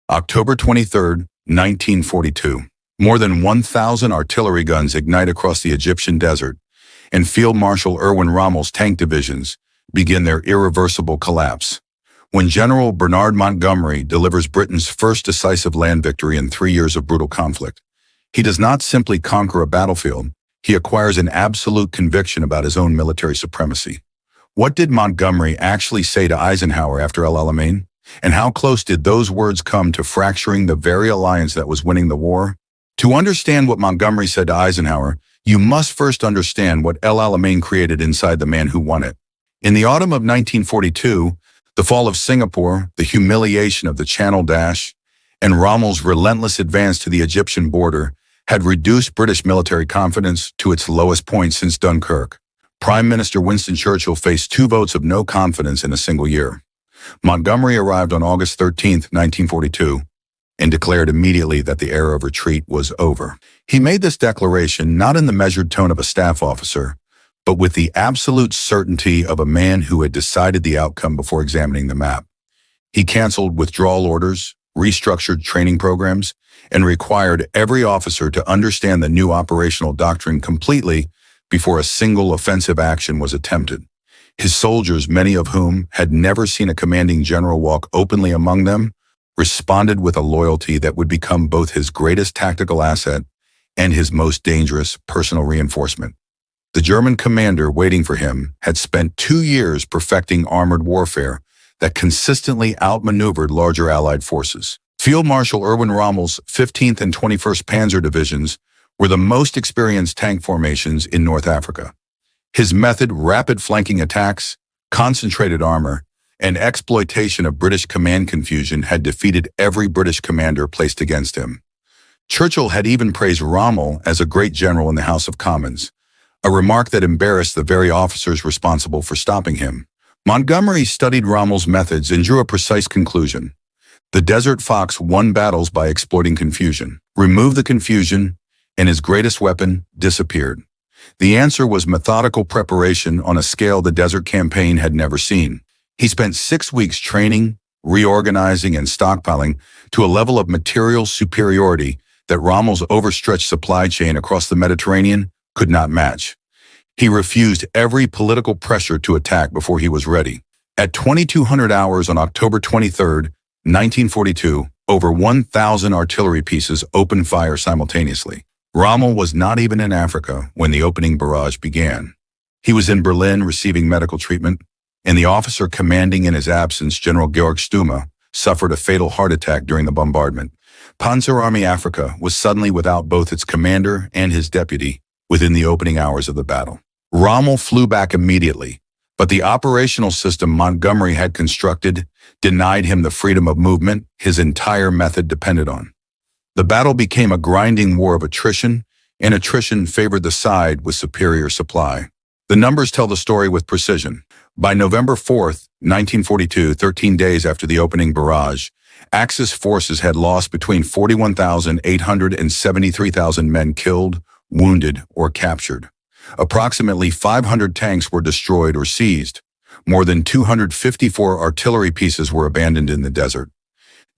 October 23, 1942. More than 1,000 artillery guns ignite across the Egyptian desert, and Field Marshal Erwin Rommel's tank divisions begin their irreversible collapse. When General Bernard Montgomery delivers Britain's first decisive land victory in 3 years of brutal conflict, he does not simply conquer a battlefield, he acquires an absolute conviction about his own military supremacy. What did Montgomery actually say to Eisenhower after Alamein? And how close did those words come to fracturing the very alliance that was winning the war? To understand what Montgomery said to Eisenhower, you must first understand what Alamein created inside the man who won it. In the autumn of 1942, the fall of Singapore, the humiliation of the Channel Dash, and Rommel's relentless advance to the Egyptian border had reduced British military confidence to its lowest point since Dunkirk. Prime Minister Winston Churchill faced 2 votes of no confidence in a single year. Montgomery arrived on August 13, 1942, and declared immediately that the era of retreat was over. He made this declaration not in the measured tone of a staff officer, but with the absolute certainty of a man who had decided the outcome before examining the map. He canceled withdrawal orders, restructured training programs, and required every officer to understand the new operational doctrine completely before a single offensive action was attempted. His soldiers, many of whom had never seen a commanding general walk openly among them, responded with a loyalty that would become both his greatest tactical asset and his most dangerous personal reinforcement. The German commander waiting for him had spent 2 years perfecting armored warfare that consistently outmaneuvered larger Allied forces. Field Marshal Erwin Rommel's 15th and 21st Panzer divisions were the most experienced tank formations in North Africa. His method, rapid flanking attacks, concentrated armor, and exploitation of British command confusion had defeated every British commander placed against him. Churchill had even praised Rommel as a great general in the House of Commons, a remark that embarrassed the very officers responsible for stopping him. Montgomery studied Rommel's methods and drew a precise conclusion. The Desert Fox won battles by exploiting confusion. Remove the confusion, and his greatest weapon disappeared. The answer was methodical preparation on a scale the Desert Campaign had never seen. He spent 6 weeks training, reorganizing, and stockpiling to a level of material superiority that Rommel's overstretched supply chain across the Mediterranean could not match. He refused every political pressure to attack before he was ready. At 2200 hours on October 23, 1942, over 1,000 artillery pieces opened fire simultaneously. Rommel was not even in Africa when the opening barrage began. He was in Berlin receiving medical treatment, and the officer commanding in his absence, General Georg Stumme, suffered a fatal heart attack during the bombardment. Panzer Army Africa was suddenly without both its commander and his deputy within the opening hours of the battle. Rommel flew back immediately, but the operational system Montgomery had constructed denied him the freedom of movement his entire method depended on. The battle became a grinding war of attrition, and attrition favored the side with superior supply. The numbers tell the story with precision. By November 4, 1942, 13 days after the opening barrage, Axis forces had lost between 41,800 and 73,000 men killed, wounded, or captured. Approximately 500 tanks were destroyed or seized. More than 254 artillery pieces were abandoned in the desert.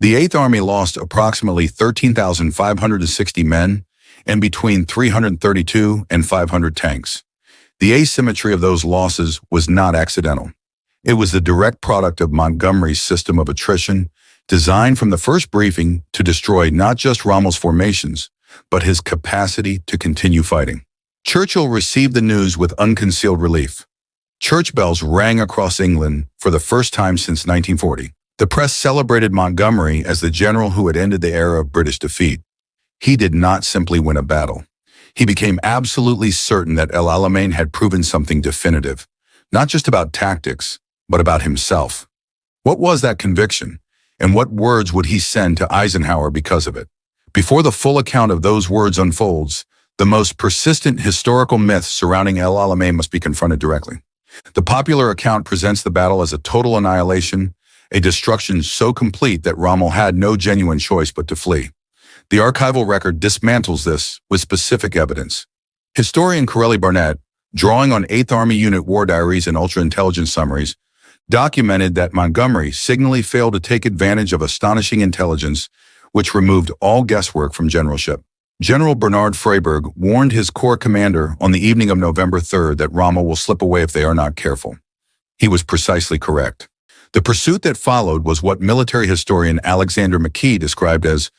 The 8th Army lost approximately 13,560 men and between 332 and 500 tanks. The asymmetry of those losses was not accidental. It was the direct product of Montgomery's system of attrition, designed from the first briefing to destroy not just Rommel's formations, but his capacity to continue fighting. Churchill received the news with unconcealed relief. Church bells rang across England for the first time since 1940. The press celebrated Montgomery as the general who had ended the era of British defeat. He did not simply win a battle. He became absolutely certain that El Alamein had proven something definitive, not just about tactics, but about himself. What was that conviction, and what words would he send to Eisenhower because of it? Before the full account of those words unfolds, the most persistent historical myth surrounding El Alamein must be confronted directly. The popular account presents the battle as a total annihilation, a destruction so complete that Rommel had no genuine choice but to flee. The archival record dismantles this with specific evidence. Historian Corelli Barnett, drawing on 8th Army Unit war diaries and ultra-intelligence summaries, documented that Montgomery signally failed to take advantage of astonishing intelligence, which removed all guesswork from generalship. General Bernard Freyberg warned his corps commander on the evening of November 3rd that Rommel will slip away if they are not careful. He was precisely correct. The pursuit that followed was what military historian Alexander McKee described as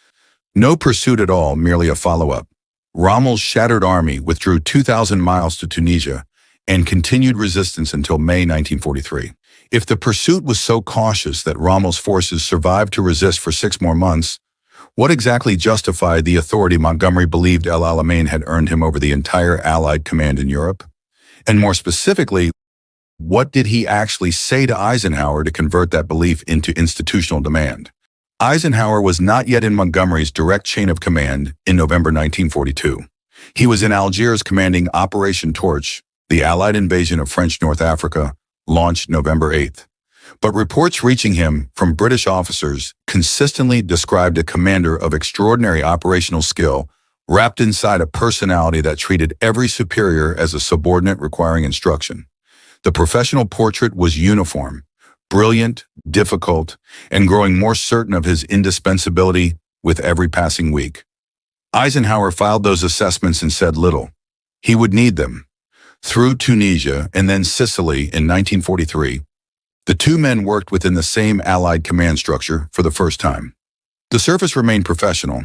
no pursuit at all, merely a follow-up. Rommel's shattered army withdrew 2,000 miles to Tunisia and continued resistance until May 1943. If the pursuit was so cautious that Rommel's forces survived to resist for 6 more months, what exactly justified the authority Montgomery believed El Alamein had earned him over the entire Allied command in Europe? And more specifically, what did he actually say to Eisenhower to convert that belief into institutional demand? Eisenhower was not yet in Montgomery's direct chain of command in November 1942. He was in Algiers commanding Operation Torch, the Allied invasion of French North Africa, launched November 8th. But reports reaching him from British officers consistently described a commander of extraordinary operational skill, wrapped inside a personality that treated every superior as a subordinate requiring instruction. The professional portrait was uniform, brilliant, difficult, and growing more certain of his indispensability with every passing week. Eisenhower filed those assessments and said little. He would need them. Through Tunisia and then Sicily in 1943, the two men worked within the same Allied command structure for the first time. The surface remained professional,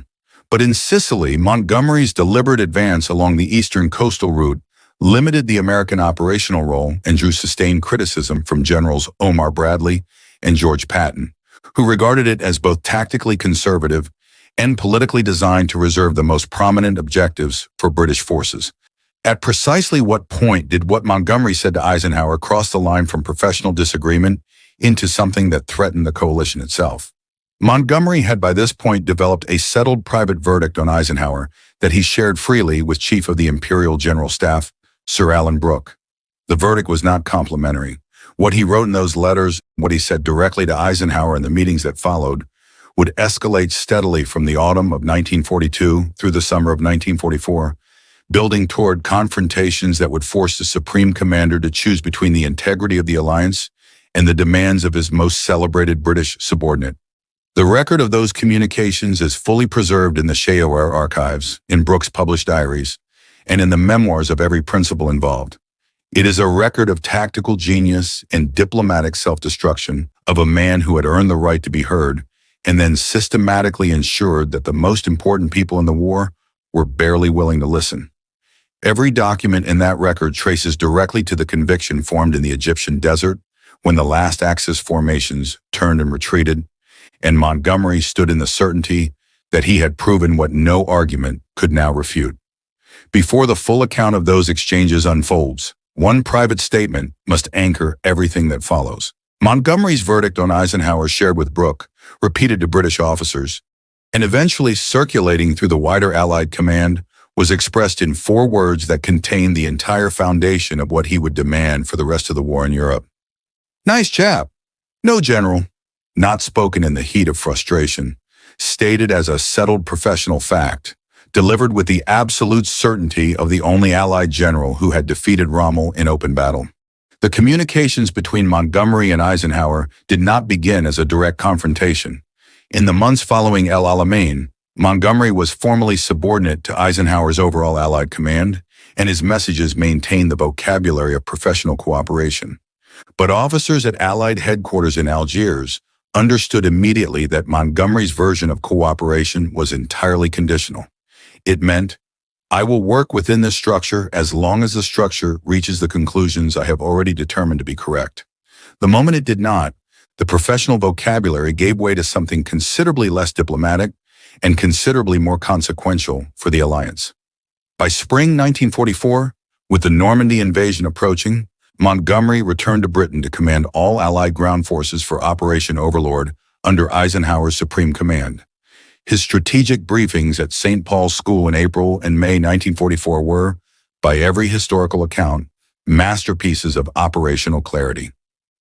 but in Sicily, Montgomery's deliberate advance along the eastern coastal route limited the American operational role and drew sustained criticism from Generals Omar and George Patton, who regarded it as both tactically conservative and politically designed to reserve the most prominent objectives for British forces. At precisely what point did what Montgomery said to Eisenhower cross the line from professional disagreement into something that threatened the coalition itself? Montgomery had by this point developed a settled private verdict on Eisenhower that he shared freely with Chief of the Imperial General Staff, Sir Alan Brooke. The verdict was not complimentary. What he wrote in those letters, what he said directly to Eisenhower in the meetings that followed, would escalate steadily from the autumn of 1942 through the summer of 1944, building toward confrontations that would force the Supreme Commander to choose between the integrity of the alliance and the demands of his most celebrated British subordinate. The record of those communications is fully preserved in the Sheoer archives, in Brooke's published diaries, and in the memoirs of every principal involved. It is a record of tactical genius and diplomatic self-destruction of a man who had earned the right to be heard and then systematically ensured that the most important people in the war were barely willing to listen. Every document in that record traces directly to the conviction formed in the Egyptian desert when the last Axis formations turned and retreated, and Montgomery stood in the certainty that he had proven what no argument could now refute. Before the full account of those exchanges unfolds, one private statement must anchor everything that follows. Montgomery's verdict on Eisenhower, shared with Brooke, repeated to British officers, and eventually circulating through the wider Allied command, was expressed in 4 words that contained the entire foundation of what he would demand for the rest of the war in Europe. Nice chap. No, General. Not spoken in the heat of frustration, stated as a settled professional fact, delivered with the absolute certainty of the only Allied general who had defeated Rommel in open battle. The communications between Montgomery and Eisenhower did not begin as a direct confrontation. In the months following El Alamein, Montgomery was formally subordinate to Eisenhower's overall Allied command, and his messages maintained the vocabulary of professional cooperation. But officers at Allied headquarters in Algiers understood immediately that Montgomery's version of cooperation was entirely conditional. It meant, I will work within this structure as long as the structure reaches the conclusions I have already determined to be correct. The moment it did not, the professional vocabulary gave way to something considerably less diplomatic and considerably more consequential for the alliance. By spring 1944, with the Normandy invasion approaching, Montgomery returned to Britain to command all Allied ground forces for Operation Overlord under Eisenhower's Supreme Command. His strategic briefings at St. Paul's School in April and May 1944 were, by every historical account, masterpieces of operational clarity.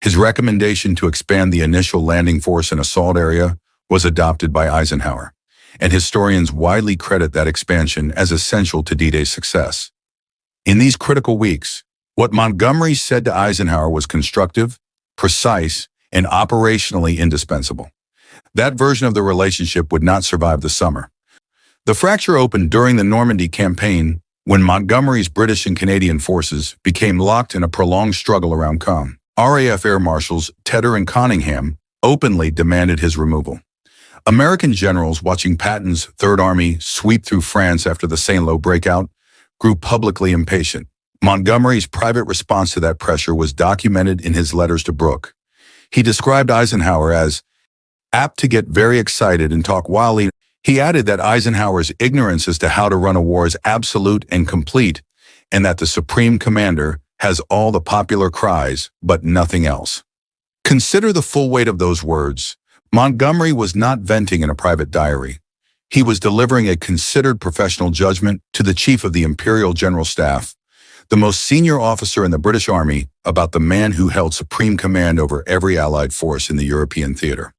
His recommendation to expand the initial landing force and assault area was adopted by Eisenhower, and historians widely credit that expansion as essential to D-Day's success. In these critical weeks, what Montgomery said to Eisenhower was constructive, precise, and operationally indispensable. That version of the relationship would not survive the summer. The fracture opened during the Normandy campaign when Montgomery's British and Canadian forces became locked in a prolonged struggle around Caen. RAF Air Marshals Tedder and Conyngham openly demanded his removal. American generals watching Patton's Third Army sweep through France after the Saint-Lô breakout grew publicly impatient. Montgomery's private response to that pressure was documented in his letters to Brooke. He described Eisenhower as apt to get very excited and talk wildly. He added that Eisenhower's ignorance as to how to run a war is absolute and complete, and that the Supreme Commander has all the popular cries, but nothing else. Consider the full weight of those words. Montgomery was not venting in a private diary. He was delivering a considered professional judgment to the Chief of the Imperial General Staff, the most senior officer in the British Army, about the man who held supreme command over every Allied force in the European theater.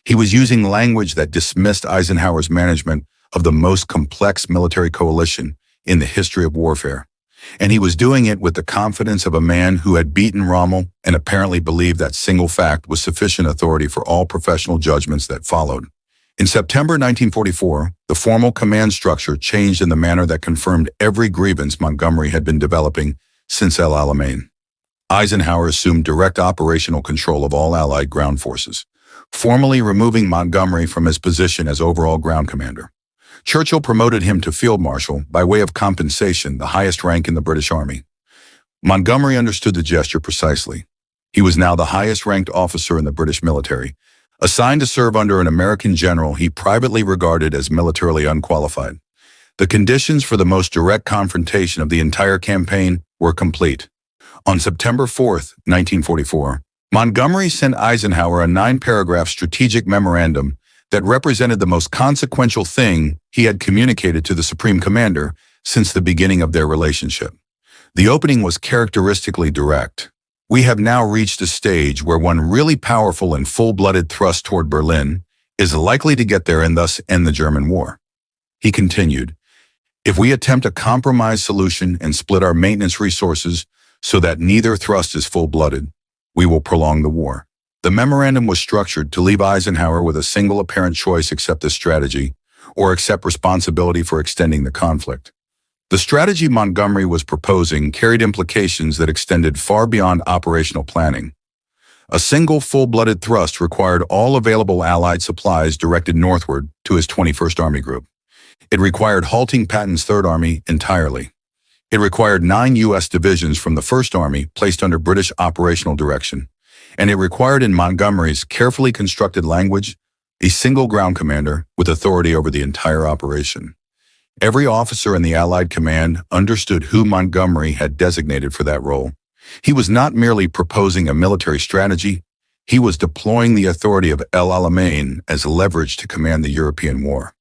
He was using language that dismissed Eisenhower's management of the most complex military coalition in the history of warfare. And he was doing it with the confidence of a man who had beaten Rommel and apparently believed that single fact was sufficient authority for all professional judgments that followed. In September 1944, the formal command structure changed in the manner that confirmed every grievance Montgomery had been developing since El Alamein. Eisenhower assumed direct operational control of all Allied ground forces, formally removing Montgomery from his position as overall ground commander. Churchill promoted him to Field Marshal by way of compensation, the highest rank in the British Army. Montgomery understood the gesture precisely. He was now the highest-ranked officer in the British military, assigned to serve under an American general he privately regarded as militarily unqualified. The conditions for the most direct confrontation of the entire campaign were complete. On September 4, 1944, Montgomery sent Eisenhower a 9-paragraph strategic memorandum that represented the most consequential thing he had communicated to the Supreme Commander since the beginning of their relationship. The opening was characteristically direct. We have now reached a stage where one really powerful and full-blooded thrust toward Berlin is likely to get there and thus end the German war. He continued, if we attempt a compromise solution and split our maintenance resources so that neither thrust is full-blooded, we will prolong the war. The memorandum was structured to leave Eisenhower with a single apparent choice: accept this strategy or accept responsibility for extending the conflict. The strategy Montgomery was proposing carried implications that extended far beyond operational planning. A single full-blooded thrust required all available Allied supplies directed northward to his 21st Army Group. It required halting Patton's Third Army entirely. It required 9 U.S. divisions from the First Army placed under British operational direction. And it required, in Montgomery's carefully constructed language, a single ground commander with authority over the entire operation. Every officer in the Allied command understood who Montgomery had designated for that role. He was not merely proposing a military strategy, he was deploying the authority of El Alamein as leverage to command the European war.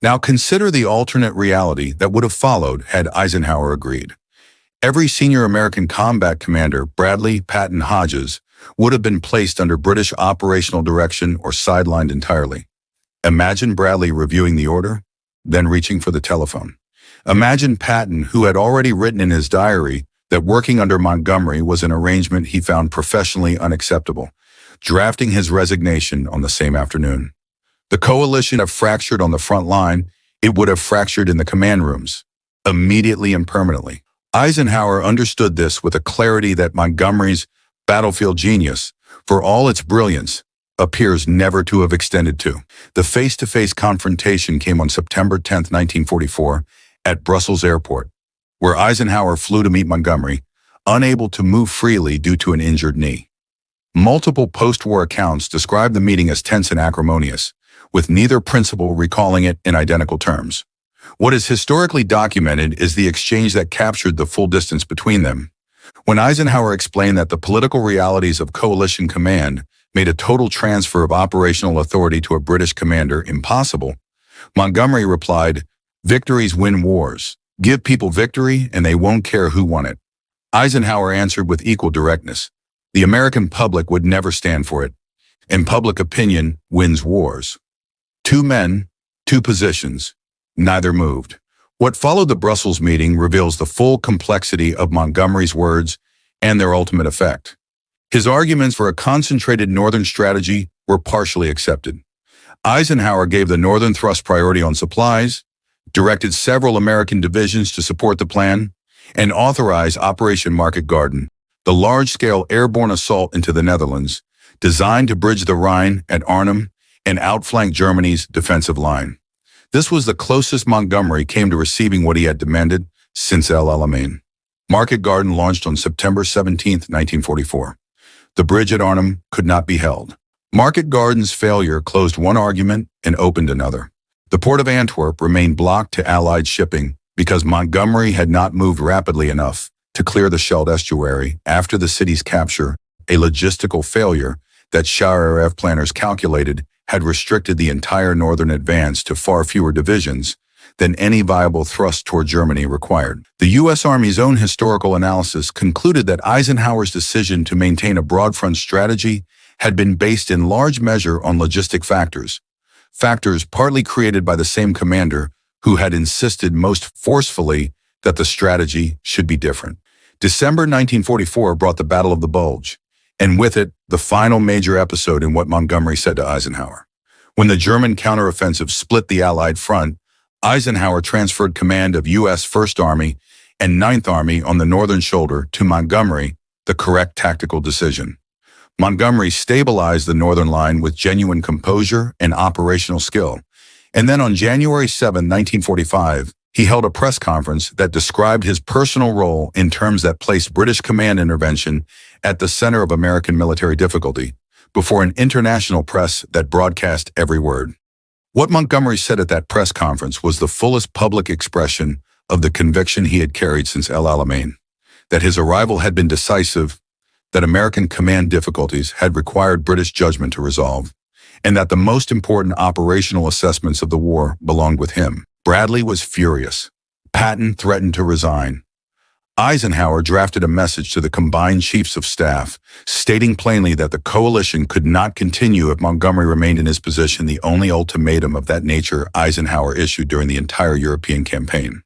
Now consider the alternate reality that would have followed had Eisenhower agreed. Every senior American combat commander, Bradley, Patton, Hodges, would have been placed under British operational direction or sidelined entirely. Imagine Bradley reviewing the order, then reaching for the telephone. Imagine Patton, who had already written in his diary that working under Montgomery was an arrangement he found professionally unacceptable, drafting his resignation on the same afternoon. The coalition had fractured on the front line, it would have fractured in the command rooms, immediately and permanently. Eisenhower understood this with a clarity that Montgomery's battlefield genius, for all its brilliance, appears never to have extended to. The face-to-face confrontation came on September 10, 1944, at Brussels Airport, where Eisenhower flew to meet Montgomery, unable to move freely due to an injured knee. Multiple post-war accounts describe the meeting as tense and acrimonious, with neither principal recalling it in identical terms. What is historically documented is the exchange that captured the full distance between them. When Eisenhower explained that the political realities of coalition command made a total transfer of operational authority to a British commander impossible, Montgomery replied, "Victories win wars. Give people victory and they won't care who won it." Eisenhower answered with equal directness, "The American public would never stand for it, and public opinion wins wars." 2 men, 2 positions, neither moved. What followed the Brussels meeting reveals the full complexity of Montgomery's words and their ultimate effect. His arguments for a concentrated northern strategy were partially accepted. Eisenhower gave the northern thrust priority on supplies, directed several American divisions to support the plan, and authorized Operation Market Garden, the large-scale airborne assault into the Netherlands, designed to bridge the Rhine at Arnhem and outflank Germany's defensive line. This was the closest Montgomery came to receiving what he had demanded since El Alamein. Market Garden launched on September 17, 1944. The bridge at Arnhem could not be held. Market Garden's failure closed one argument and opened another. The port of Antwerp remained blocked to Allied shipping because Montgomery had not moved rapidly enough to clear the Scheldt estuary after the city's capture, a logistical failure that Shah planners calculated had restricted the entire northern advance to far fewer divisions than any viable thrust toward Germany required. The U.S. Army's own historical analysis concluded that Eisenhower's decision to maintain a broad front strategy had been based in large measure on logistic factors partly created by the same commander who had insisted most forcefully that the strategy should be different. December 1944 brought the Battle of the Bulge, and with it, the final major episode in what Montgomery said to Eisenhower. When the German counteroffensive split the Allied front, Eisenhower transferred command of U.S. First Army and Ninth Army on the northern shoulder to Montgomery, the correct tactical decision. Montgomery stabilized the northern line with genuine composure and operational skill, and then on January 7, 1945, he held a press conference that described his personal role in terms that placed British command intervention at the center of American military difficulty, before an international press that broadcast every word. What Montgomery said at that press conference was the fullest public expression of the conviction he had carried since El Alamein, that his arrival had been decisive, that American command difficulties had required British judgment to resolve, and that the most important operational assessments of the war belonged with him. Bradley was furious. Patton threatened to resign. Eisenhower drafted a message to the combined chiefs of staff, stating plainly that the coalition could not continue if Montgomery remained in his position, the only ultimatum of that nature Eisenhower issued during the entire European campaign.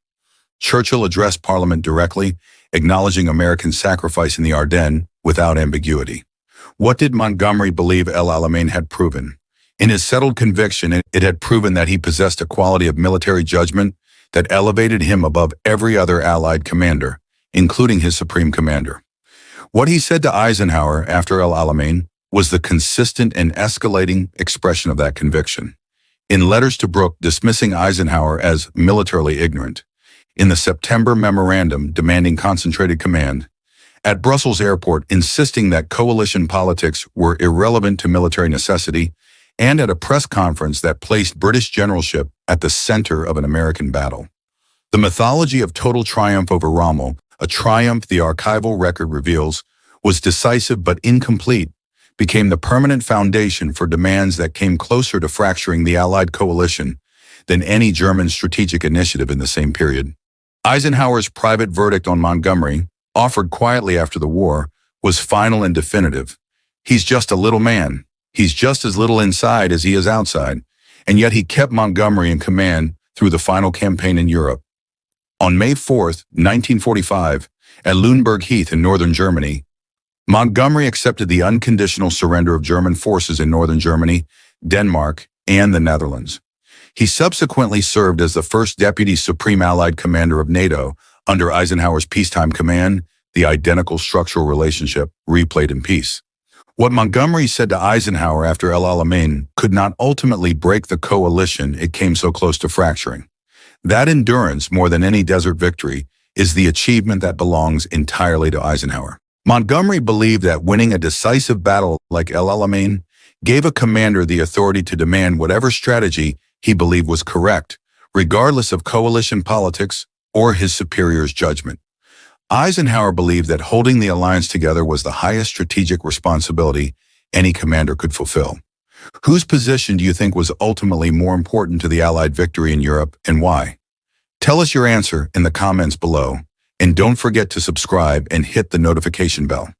Churchill addressed Parliament directly, acknowledging American sacrifice in the Ardennes without ambiguity. What did Montgomery believe El Alamein had proven? In his settled conviction, it had proven that he possessed a quality of military judgment that elevated him above every other Allied commander, including his Supreme Commander. What he said to Eisenhower after El Alamein was the consistent and escalating expression of that conviction. In letters to Brooke dismissing Eisenhower as militarily ignorant, in the September memorandum demanding concentrated command, at Brussels airport insisting that coalition politics were irrelevant to military necessity, and at a press conference that placed British generalship at the center of an American battle. The mythology of total triumph over Rommel, a triumph the archival record reveals, was decisive but incomplete, became the permanent foundation for demands that came closer to fracturing the Allied coalition than any German strategic initiative in the same period. Eisenhower's private verdict on Montgomery, offered quietly after the war, was final and definitive. He's just a little man. He's just as little inside as he is outside, and yet he kept Montgomery in command through the final campaign in Europe. On May 4, 1945, at Lüneburg Heath in northern Germany, Montgomery accepted the unconditional surrender of German forces in northern Germany, Denmark, and the Netherlands. He subsequently served as the first Deputy Supreme Allied Commander of NATO under Eisenhower's peacetime command, the identical structural relationship replayed in peace. What Montgomery said to Eisenhower after El Alamein could not ultimately break the coalition it came so close to fracturing. That endurance, more than any desert victory, is the achievement that belongs entirely to Eisenhower. Montgomery believed that winning a decisive battle like El Alamein gave a commander the authority to demand whatever strategy he believed was correct, regardless of coalition politics or his superior's judgment. Eisenhower believed that holding the alliance together was the highest strategic responsibility any commander could fulfill. Whose position do you think was ultimately more important to the Allied victory in Europe, and why? Tell us your answer in the comments below, and don't forget to subscribe and hit the notification bell.